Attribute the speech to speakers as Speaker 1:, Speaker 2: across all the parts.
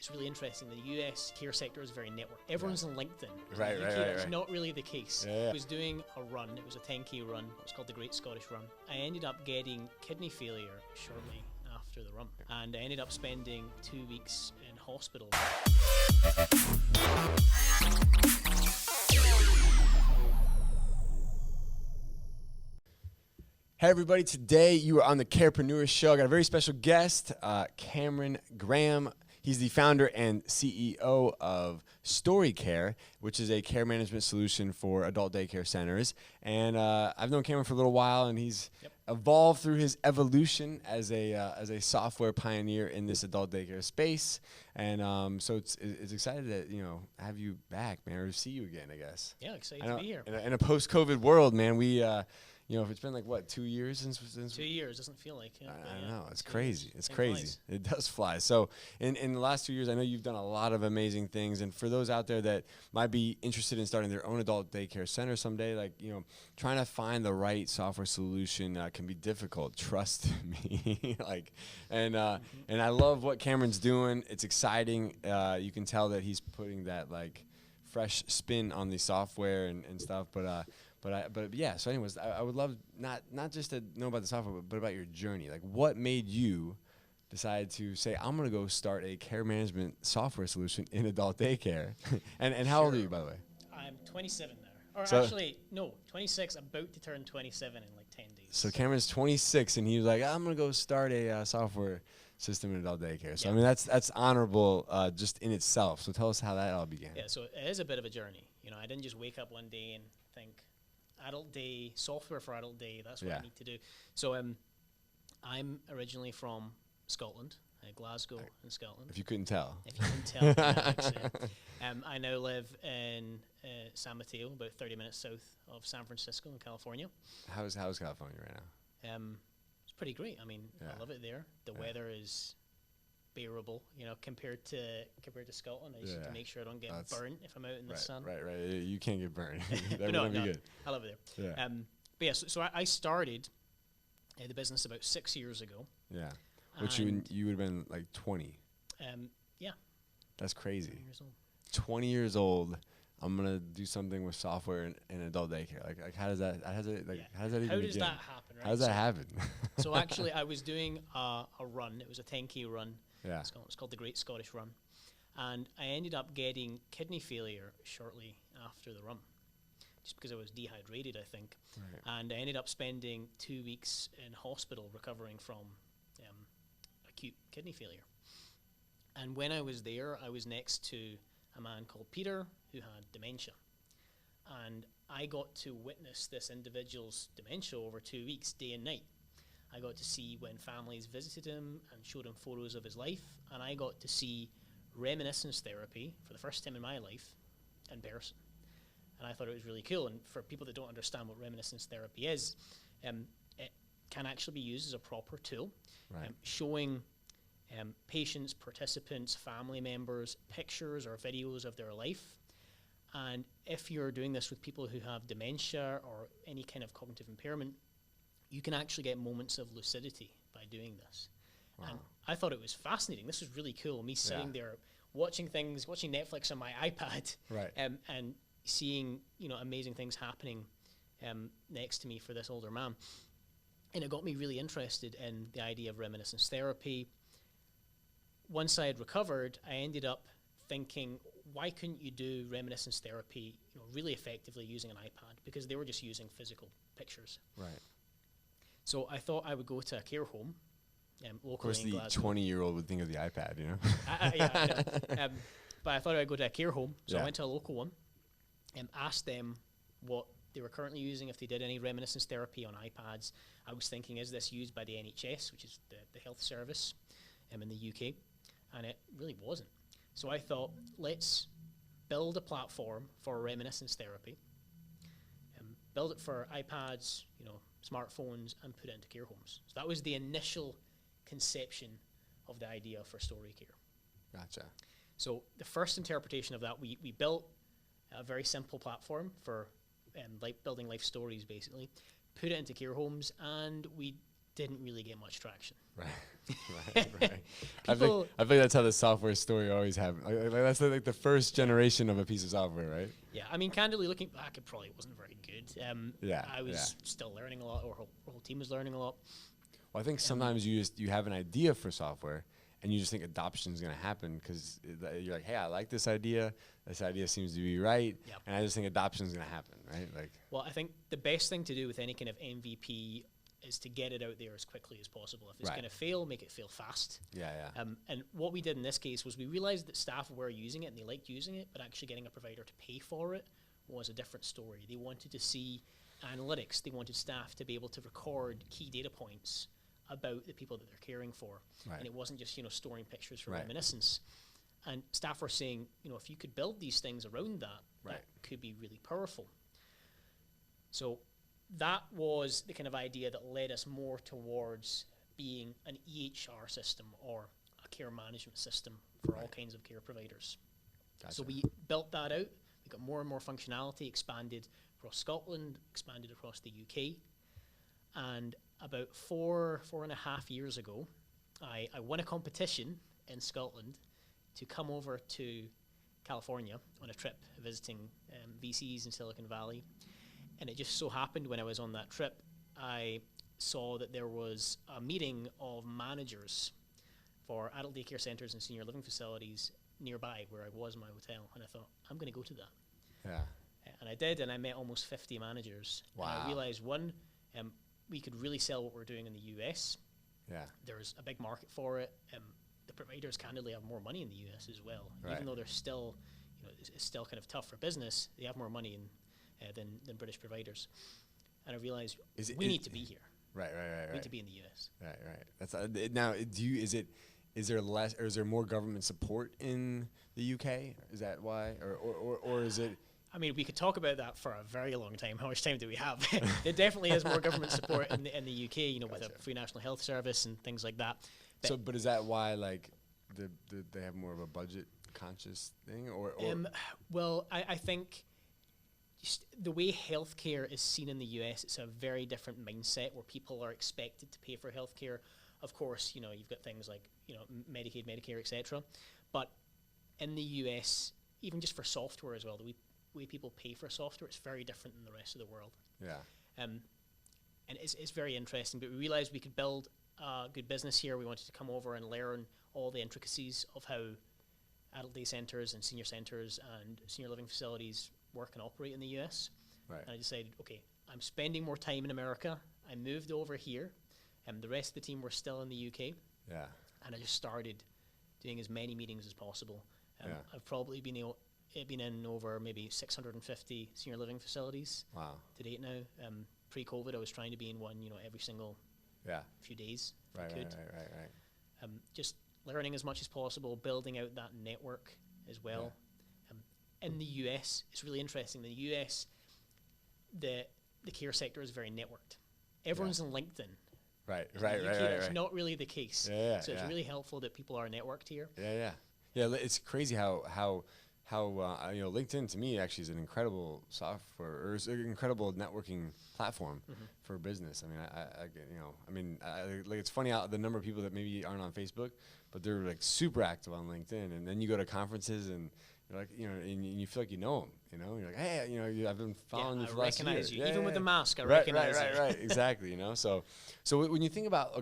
Speaker 1: it's really interesting. The US care sector is very networked. Everyone's on LinkedIn.
Speaker 2: Right,
Speaker 1: in the
Speaker 2: right,
Speaker 1: UK,
Speaker 2: right,
Speaker 1: that's
Speaker 2: right.
Speaker 1: not really the case.
Speaker 2: Yeah, yeah.
Speaker 1: I was doing a run. It was a 10K run. It was called the Great Scottish Run. I ended up getting kidney failure shortly after the run. And I ended up spending 2 weeks in hospital.
Speaker 2: Hey everybody, today you are on the CAREpreneur show. I got a very special guest, Cameron Graham. He's the founder and CEO of StoriiCare, which is a care management solution for adult daycare centers. And I've known Cameron for a little while, and he's evolved through his evolution as a software pioneer in this adult daycare space. And so it's excited to have you back, man, or to see you again, I guess.
Speaker 1: Yeah, excited to be here.
Speaker 2: In a post-COVID world, man, we. If it's been like, what, 2 years since
Speaker 1: 2 years, doesn't feel like it.
Speaker 2: I know, it's crazy. It's
Speaker 1: Time
Speaker 2: crazy.
Speaker 1: flies.
Speaker 2: It does fly. So in the last 2 years, I know you've done a lot of amazing things. And for those out there that might be interested in starting their own adult daycare center someday, trying to find the right software solution can be difficult. Trust me. And I love what Cameron's doing. It's exciting. You can tell that he's putting that fresh spin on the software and stuff. But yeah, so anyways, I would love not just to know about the software, but about your journey. Like, what made you decide to say, I'm going to go start a care management software solution in adult daycare? and how old are you, by the way?
Speaker 1: I'm 27 now. Or
Speaker 2: So-
Speaker 1: actually, no, 26, about to turn 27 in like 10 days.
Speaker 2: So Cameron's 26, and he was like, I'm going to go start a software system in adult daycare. So,
Speaker 1: Yeah.
Speaker 2: I mean, that's honorable just in itself. So tell us how that all began.
Speaker 1: Yeah, so it is a bit of a journey. I didn't just wake up one day and think, adult day, software for adult day, that's what I need to do. So I'm originally from Scotland, Glasgow in Scotland.
Speaker 2: If you couldn't tell.
Speaker 1: If you can tell, yeah, actually. I now live in San Mateo, about 30 minutes south of San Francisco in California.
Speaker 2: How's California right now?
Speaker 1: It's pretty great. I mean, I love it there. The weather is bearable, compared to Scotland. I just need to make sure I don't get burnt if I'm out in the sun.
Speaker 2: Right. You can't get burned. That
Speaker 1: No,
Speaker 2: wouldn't be good.
Speaker 1: I love it there.
Speaker 2: Yeah.
Speaker 1: But yeah, so I started the business about 6 years ago.
Speaker 2: Yeah. Which you would have been like 20.
Speaker 1: Yeah.
Speaker 2: That's crazy.
Speaker 1: 20 years old.
Speaker 2: 20 years old. I'm gonna do something with software in adult daycare. Like how does that even
Speaker 1: How does
Speaker 2: begin?
Speaker 1: that happen? Right?
Speaker 2: How does that happen?
Speaker 1: So actually, I was doing a run. It was a 10K run.
Speaker 2: Yeah.
Speaker 1: It's called the Great Scottish Run, and I ended up getting kidney failure shortly after the run, just because I was dehydrated, I think.
Speaker 2: Right.
Speaker 1: And I ended up spending 2 weeks in hospital recovering from acute kidney failure. And when I was there, I was next to a man called Peter who had dementia. And I got to witness this individual's dementia over 2 weeks, day and night. I got to see when families visited him and showed him photos of his life. And I got to see reminiscence therapy for the first time in my life in person. And I thought it was really cool. And for people that don't understand what reminiscence therapy is, it can actually be used as a proper tool, showing patients, participants, family members, pictures or videos of their life. And if you're doing this with people who have dementia or any kind of cognitive impairment, you can actually get moments of lucidity by doing this.
Speaker 2: Wow.
Speaker 1: And I thought it was fascinating. This was really cool, me sitting there watching Netflix on my iPad, and seeing amazing things happening next to me for this older man. And it got me really interested in the idea of reminiscence therapy. Once I had recovered, I ended up thinking, why couldn't you do reminiscence therapy really effectively using an iPad? Because they were just using physical pictures.
Speaker 2: Right.
Speaker 1: So I thought I would go to a care home locally
Speaker 2: Of course,
Speaker 1: in
Speaker 2: the
Speaker 1: Glasgow.
Speaker 2: 20-year-old would think of the iPad,
Speaker 1: I know. But I thought I'd go to a care home. So
Speaker 2: Yeah.
Speaker 1: I went to a local one and asked them what they were currently using, if they did any reminiscence therapy on iPads. I was thinking, is this used by the NHS, which is the health service in the UK? And it really wasn't. So I thought, let's build a platform for reminiscence therapy, build it for iPads, smartphones, and put it into care homes. So that was the initial conception of the idea for StoriiCare.
Speaker 2: Gotcha.
Speaker 1: So the first interpretation of that, we built a very simple platform for building life stories, basically, put it into care homes, and we didn't really get much traction.
Speaker 2: Right. Right. I think that's how the software story always happened. Like that's like the first generation of a piece of software, right?
Speaker 1: Yeah, I mean, candidly looking back, it probably wasn't very good. I was still learning a lot, or our whole team was learning a lot.
Speaker 2: Well, I think sometimes you have an idea for software, and you just think adoption is going to happen because you're like, hey, I like this idea. This idea seems to be right, and I just think adoption is going to happen, right? Like,
Speaker 1: well, I think the best thing to do with any kind of MVP is to get it out there as quickly as possible. If it's going to fail, make it fail fast. And what we did in this case was we realized that staff were using it and they liked using it, but actually getting a provider to pay for it was a different story. They wanted to see analytics. They wanted staff to be able to record key data points about the people that they're caring for. And it wasn't just, storing pictures for Reminiscence. And staff were saying, if you could build these things around that, that could be really powerful. So that was the kind of idea that led us more towards being an EHR system or a care management system for all kinds of care providers. Gotcha. So we built that out. We got more and more functionality, expanded across Scotland, expanded across the UK. And about 4.5 years ago, I won a competition in Scotland to come over to California on a trip visiting VCs in Silicon Valley. And it just so happened when I was on that trip, I saw that there was a meeting of managers for adult daycare centers and senior living facilities nearby where I was in my hotel. And I thought, I'm going to go to that.
Speaker 2: Yeah.
Speaker 1: And I did, and I met almost 50 managers.
Speaker 2: Wow.
Speaker 1: And I realized, one, we could really sell what we're doing in the US.
Speaker 2: Yeah.
Speaker 1: There's a big market for it. The providers candidly have more money in the US as well. Even though they're still, it's still kind of tough for business, they have more money than British providers. And I realized we need to be here.
Speaker 2: Right.
Speaker 1: We need to be in the US.
Speaker 2: Right. That's now. Is there less, or is there more government support in the UK? Is that why, or is it?
Speaker 1: I mean, we could talk about that for a very long time. How much time do we have? There definitely is more government support in the UK, with a free national health service and things like that.
Speaker 2: But is that why, like, they have more of a budget conscious thing, or?
Speaker 1: Well, I think just the way healthcare is seen in the US, it's a very different mindset where people are expected to pay for healthcare. Of course, you've got things like, Medicaid, Medicare, etc. But in the US, even just for software as well, the way people pay for software, it's very different than the rest of the world.
Speaker 2: Yeah.
Speaker 1: And it's very interesting. But we realized we could build a good business here. We wanted to come over and learn all the intricacies of how adult day centers and senior centers and senior living facilities work and operate in the US.
Speaker 2: Right.
Speaker 1: And I decided, okay, I'm spending more time in America. I moved over here. The rest of the team were still in the UK.
Speaker 2: Yeah.
Speaker 1: And I just started doing as many meetings as possible. I've probably been in over maybe 650 senior living facilities.
Speaker 2: Wow.
Speaker 1: To date now. Pre-COVID, I was trying to be in one, every single few days.
Speaker 2: Right.
Speaker 1: Just learning as much as possible, building out that network as well. In the US, it's really interesting. In the US, the care sector is very networked. Everyone's on LinkedIn.
Speaker 2: Right.
Speaker 1: It's not really the case. So it's really helpful that people are networked here.
Speaker 2: Yeah. It's crazy how LinkedIn to me actually is an incredible software, or is an incredible networking platform for business. I mean, like it's funny how the number of people that maybe aren't on Facebook, but they're like super active on LinkedIn, and then you go to conferences and you're like, and you feel like you know them, you're like, hey, I've been following you for the last year.
Speaker 1: I recognize you, even with the mask. I recognize you.
Speaker 2: Right, exactly. So when you think about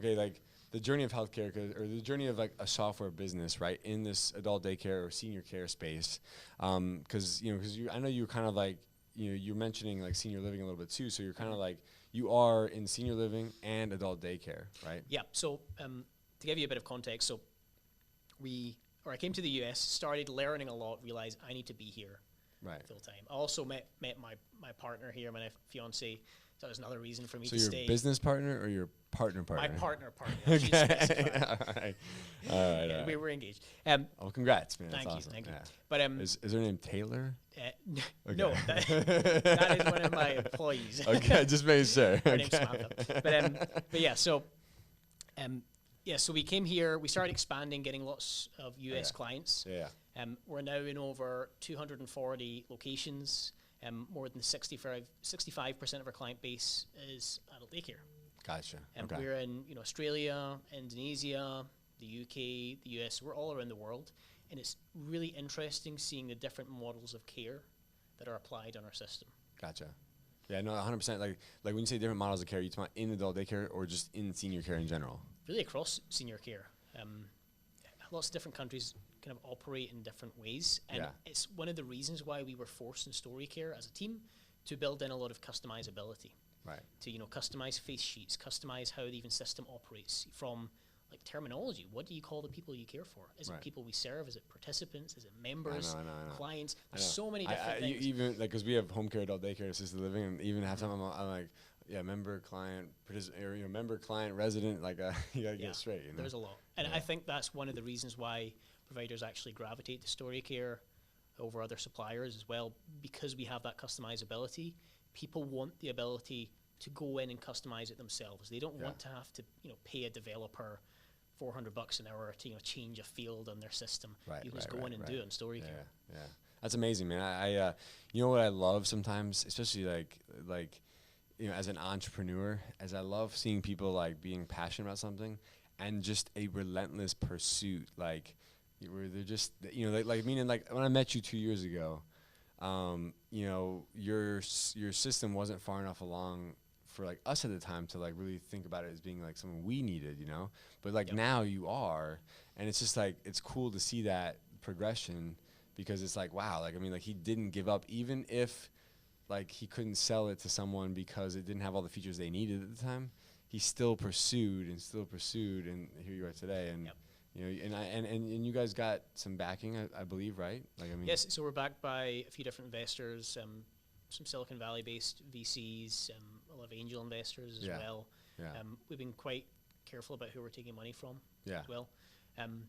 Speaker 2: the journey of healthcare, or the journey of like a software business, right, in this adult daycare or senior care space, because I know you're kind of like, you're mentioning like senior living a little bit too, so you're kind of like, you are in senior living and adult daycare, right?
Speaker 1: Yeah. So to give you a bit of context, so I came to the US, started learning a lot, realized I need to be here full time. I also met my partner here, my fiance. So that was another reason for me to stay.
Speaker 2: So your business partner or your partner?
Speaker 1: My partner.
Speaker 2: Okay. All right.
Speaker 1: We were engaged.
Speaker 2: Congrats, man.
Speaker 1: Thank
Speaker 2: That's
Speaker 1: you.
Speaker 2: awesome.
Speaker 1: Thank you.
Speaker 2: Yeah.
Speaker 1: But
Speaker 2: is her name Taylor?
Speaker 1: No, that is one of my employees.
Speaker 2: Okay, just making sure.
Speaker 1: Her name's Samantha. But yeah, so we came here. We started expanding, getting lots of US clients.
Speaker 2: Yeah.
Speaker 1: We're now in over 240 locations. More than 65% of our client base is adult daycare.
Speaker 2: Gotcha.
Speaker 1: And
Speaker 2: Okay.
Speaker 1: we're in, Australia, Indonesia, the UK, the US. We're all around the world, and it's really interesting seeing the different models of care that are applied on our system.
Speaker 2: Gotcha. Yeah, no, 100%. Like when you say different models of care, you talking about in adult daycare or just in senior care in general?
Speaker 1: Really across senior care. Lots of different countries kind of operate in different ways, and it's one of the reasons why we were forced in StoriiCare as a team to build in a lot of customizability.
Speaker 2: Right.
Speaker 1: To customize face sheets, customize how the even system operates, from like terminology. What do you call the people you care for? Is it people we serve? Is it participants? Is it members?
Speaker 2: I know.
Speaker 1: Clients? There's so many different things.
Speaker 2: Even like because we have home care, adult daycare, assisted living, and even half time I'm like, member, client, member, client, resident. Like you gotta get it straight.
Speaker 1: There's a lot, and I think that's one of the reasons why providers actually gravitate to StoriiCare over other suppliers as well, because we have that customizability. People want the ability to go in and customize it themselves. They don't want to have to, pay a developer $400 an hour to change a field on their system. You can just go in and do it in StoriiCare.
Speaker 2: Yeah, that's amazing, man. I you know what I love sometimes, especially like as an entrepreneur, as I love seeing people like being passionate about something and just a relentless pursuit, like where they're just like meaning like when I met you 2 years ago, your system wasn't far enough along for like us at the time to like really think about it as being like something we needed, but like now you are, and it's just like it's cool to see that progression, because it's like, wow, like I mean, like he didn't give up even if like he couldn't sell it to someone because it didn't have all the features they needed at the time. He still pursued, and here you are today. And and you guys got some backing, I believe, right? Like I mean,
Speaker 1: yes. So we're backed by a few different investors, some Silicon Valley-based VCs, a lot of angel investors as well.
Speaker 2: Yeah.
Speaker 1: We've been quite careful about who we're taking money from as well. And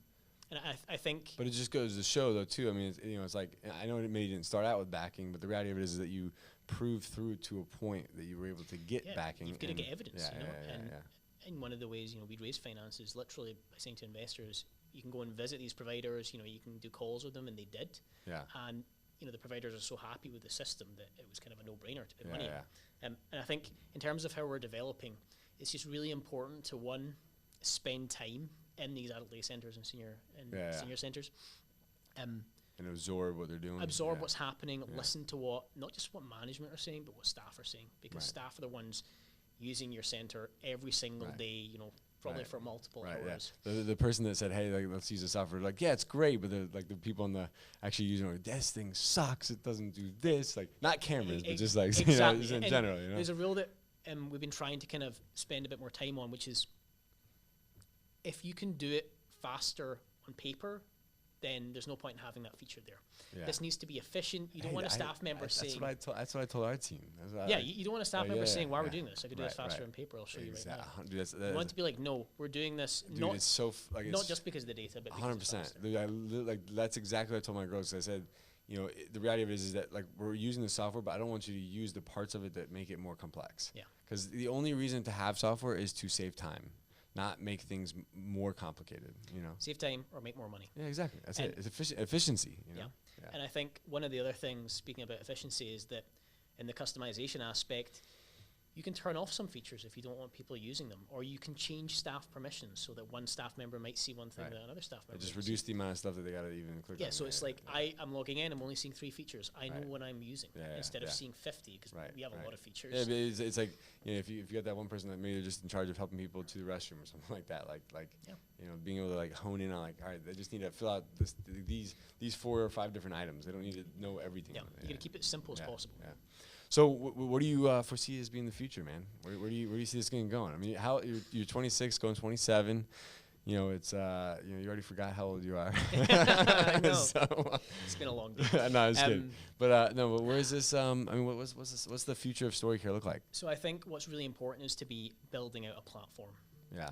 Speaker 1: I think...
Speaker 2: But it just goes to show, though, too. I mean, it's like, I know it maybe didn't start out with backing, but the reality of it is that you proved through to a point that you were able to get backing.
Speaker 1: You've got to get evidence,
Speaker 2: Yeah.
Speaker 1: And one of the ways, we'd raise finance is literally by saying to investors, you can go and visit these providers, you can do calls with them, and they did.
Speaker 2: Yeah.
Speaker 1: And the providers are so happy with the system that it was kind of a no-brainer to put money in. And I think in terms of how we're developing, it's just really important to, one, spend time in these adult day centres and senior centres.
Speaker 2: And absorb what they're doing.
Speaker 1: Absorb what's happening, listen to not just what management are saying, but what staff are saying. Because staff are the ones using your centre every single day, probably for multiple hours.
Speaker 2: Yeah. The person that said, hey, like, let's use the software, like, yeah, it's great, but the people on the actually using it, this thing sucks, it doesn't do this, like, not cameras, but just like,
Speaker 1: exactly.
Speaker 2: Just in general,
Speaker 1: There's a rule that we've been trying to kind of spend a bit more time on, which is if you can do it faster on paper, then there's no point in having that feature there. Yeah. This needs to be efficient. You don't want a staff member saying...
Speaker 2: That's what I told our team.
Speaker 1: You don't want a staff member saying, why are we doing this? I could do this faster on paper. I'll show you right now. You want to be like, no, we're doing this not just because of the data, but because
Speaker 2: 100%. That's exactly what I told my girls. I said, the reality of it is that like we're using the software, but I don't want you to use the parts of it that make it more complex. Yeah. Because the only reason to have software is to save time, not make things more complicated,
Speaker 1: Save time or make more money.
Speaker 2: Yeah, exactly. That's it. It's efficiency, Yeah.
Speaker 1: And I think one of the other things, speaking about efficiency, is that in the customization aspect, you can turn off some features if you don't want people using them, or you can change staff permissions so that one staff member might see one thing that another staff member
Speaker 2: just reduce the amount of stuff that they got to even click on.
Speaker 1: Yeah, so it's like I'm logging in, I'm only seeing 3 features. I know what I'm using instead of seeing 50, because we have a lot of features.
Speaker 2: Yeah, but it's like, if you got that one person that maybe they're just in charge of helping people to the restroom or something like that, being able to like hone in on like, all right, they just need to fill out these 4 or 5 different items. They don't need to know everything.
Speaker 1: Yeah, you got to keep it as simple as possible.
Speaker 2: Yeah. So what do you foresee as being the future, man? Where do you see this game going? I mean, you're 26, going 27. It's you already forgot how old you are.
Speaker 1: I know. It's been a long day.
Speaker 2: No, I was kidding. But but where is this? I mean, what's the future of StoriiCare look like?
Speaker 1: So I think what's really important is to be building out a platform.
Speaker 2: Yeah.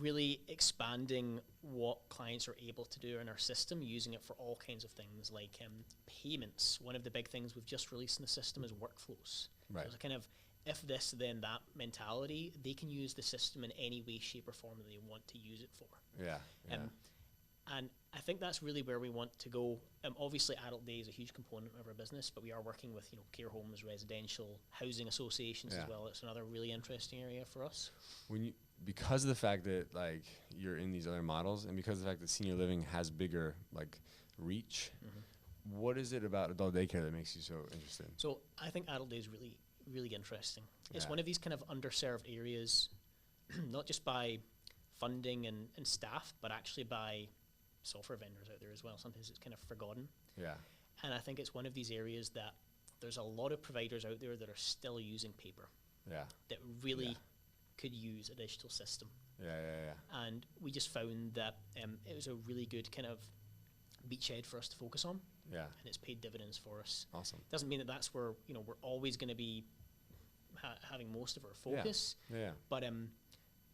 Speaker 1: Really expanding what clients are able to do in our system, using it for all kinds of things like payments. One of the big things we've just released in the system is workflows.
Speaker 2: Right.
Speaker 1: So it's a kind of if this, then that mentality. They can use the system in any way, shape, or form that they want to use it for.
Speaker 2: Yeah.
Speaker 1: And I think that's really where we want to go. Obviously, adult day is a huge component of our business, but we are working with care homes, residential housing associations as well. It's another really interesting area for us.
Speaker 2: Because of the fact that like you're in these other models, and because of the fact that senior living has bigger like reach, what is it about adult daycare that makes you so interested?
Speaker 1: So I think adult day is really, really interesting. It's one of these kind of underserved areas, not just by funding and staff, but actually by software vendors out there as well. Sometimes it's kind of forgotten. Yeah. And I think it's one of these areas that there's a lot of providers out there that are still using paper. Yeah. That really could use a digital system. Yeah. And we just found that it was a really good kind of beachhead for us to focus on. Yeah. And it's paid dividends for us. Awesome. Doesn't mean that that's where, we're always going to be having most of our focus. Yeah. But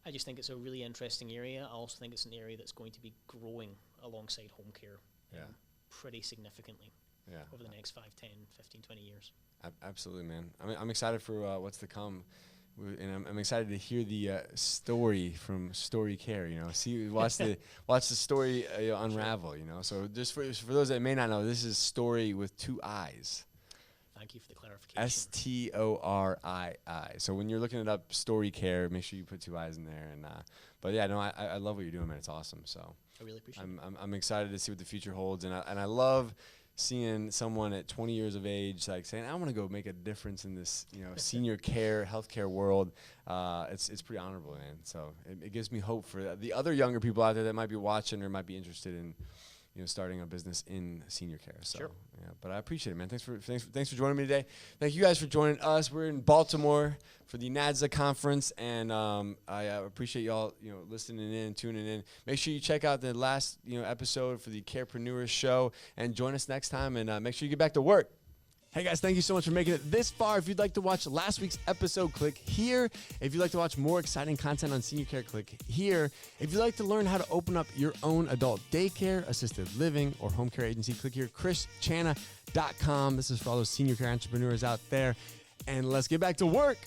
Speaker 1: I just think it's a really interesting area. I also think it's an area that's going to be growing alongside home care pretty significantly over the next 5, 10, 15, 20 years. Absolutely, man. I'm excited for what's to come. And I'm excited to hear the story from StoriiCare. Watch the story unravel. So just for those that may not know, this is Story with 2 I's. Thank you for the clarification. STORII. So when you're looking it up, StoriiCare, make sure you put 2 I's in there. And but yeah, no, I love what you're doing, man. It's awesome. So I really appreciate it. I'm excited to see what the future holds, and I love seeing someone at 20 years of age like saying, I want to go make a difference in this, senior care, healthcare world. It's pretty honorable, man. So it gives me hope for the other younger people out there that might be watching or might be interested in, starting a business in senior care. So, sure. Yeah, but I appreciate it, man. Thanks for joining me today. Thank you guys for joining us. We're in Baltimore for the NADSA conference, and I appreciate y'all, listening in, tuning in. Make sure you check out the last, episode for the CAREpreneur show, and join us next time. And make sure you get back to work. Hey guys, thank you so much for making it this far. If you'd like to watch last week's episode, click here. If you'd like to watch more exciting content on senior care, click here. If you'd like to learn how to open up your own adult daycare, assisted living, or home care agency, click here, chrischana.com. This is for all those senior care entrepreneurs out there. And let's get back to work.